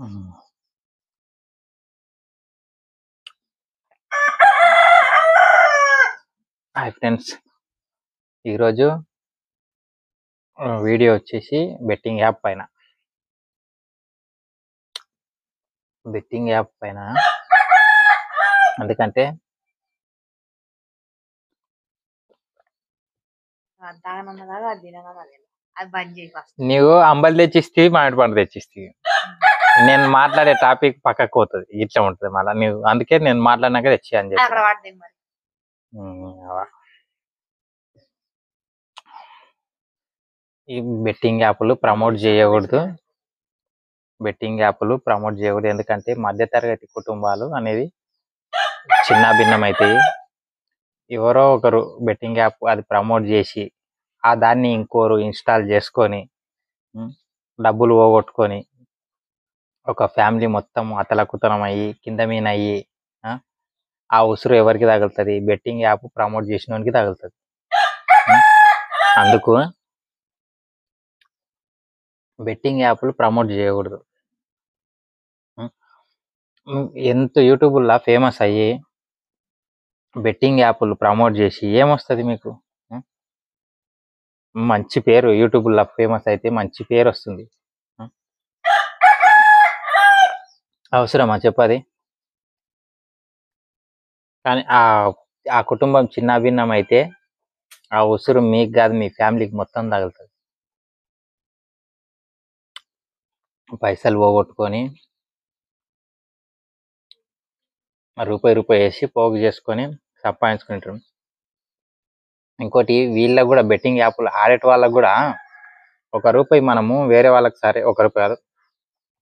హ్మ్. Hi friends, ఈరోజు video వచ్చేసి బెట్టింగ్ యాప్ పైన. ఎందుకంటే నీవు అంబలి తెచ్చిస్తే మామిడి పండు తెచ్చిస్తే నేను మాట్లాడే టాపిక్ పక్కకు పోతుంది, ఇట్లా ఉంటుంది మళ్ళీ. నువ్వు అందుకే నేను మాట్లాడినాక తెచ్చి అని చెప్పి. ఈ బెట్టింగ్ యాప్లు ప్రమోట్ చేయకూడదు. ఎందుకంటే మధ్యతరగతి కుటుంబాలు అనేది చిన్న భిన్నమైతాయి. ఎవరో ఒకరు బెట్టింగ్ యాప్ అది ప్రమోట్ చేసి ఆ దాన్ని ఇంకోరు ఇన్స్టాల్ చేసుకొని డబ్బులు పోగొట్టుకొని ఒక ఫ్యామిలీ మొత్తం అతలకుతలం అయ్యి కింద మీద అయ్యి ఆ ఉసురు ఎవరికి తగులుతుంది? బెట్టింగ్ యాప్ ప్రమోట్ చేసినోనికి తగులుతుంది. అందుకు బెట్టింగ్ యాప్లు ప్రమోట్ చేయకూడదు. ఎంత యూట్యూబ్లో ఫేమస్ అయ్యి బెట్టింగ్ యాప్లు ప్రమోట్ చేసి ఏమొస్తుంది మీకు? మంచి పేరు. యూట్యూబ్లో ఫేమస్ అయితే మంచి పేరు వస్తుంది. అవసరమా చెప్పది? కానీ ఆ కుటుంబం చిన్న భిన్నం అయితే ఆ ఉసురు మీకు కాదు, మీ ఫ్యామిలీకి మొత్తం తగులుతుంది. పైసలు పోగొట్టుకొని రూపాయి వేసి పోగు చేసుకొని సంపాదించుకుంటారు. ఇంకోటి వీళ్ళకు కూడా బెట్టింగ్ యాప్లు ఆడేట వాళ్ళకు కూడా ₹1 మనము వేరే వాళ్ళకి, సరే ₹1 కాదు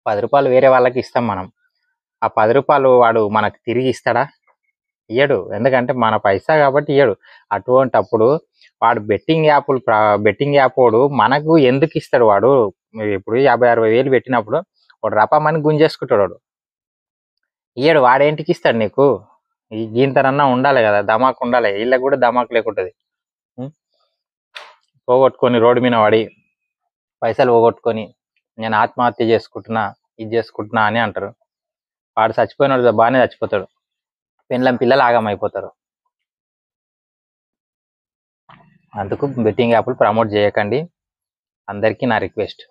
₹10 వేరే వాళ్ళకి ఇస్తాం. మనం ఆ ₹10 వాడు మనకు తిరిగి ఇస్తాడా? ఇయ్యడు. ఎందుకంటే మన పైసా కాబట్టి ఇయ్యడు. అటువంటప్పుడు వాడు బెట్టింగ్ యాప్ వాడు మనకు ఎందుకు ఇస్తాడు? వాడు ఇప్పుడు 50-60 వేలు పెట్టినప్పుడు వాడు రపమని గుంజేసుకుంటాడు. వాడు ఇయ్యడు. వాడేంటికి ఇస్తాడు నీకు? ఇంతనన్నా ఉండాలి కదా, ధమాకు ఉండాలి. వీళ్ళకి కూడా ధమాకు లేకుంటుంది. పోగొట్టుకొని రోడ్డు మీద పడి పైసలు పోగొట్టుకొని నేను ఆత్మహత్య చేసుకుంటున్నా, ఇది చేసుకుంటున్నా అని అంటారు. వాడు చచ్చిపోయినాడు, బాగానే చచ్చిపోతాడు. పెండ్లం పిల్లలు ఆగమైపోతారు. అందుకు బెట్టింగ్ యాప్లు ప్రమోట్ చేయకండి. అందరికీ నా రిక్వెస్ట్.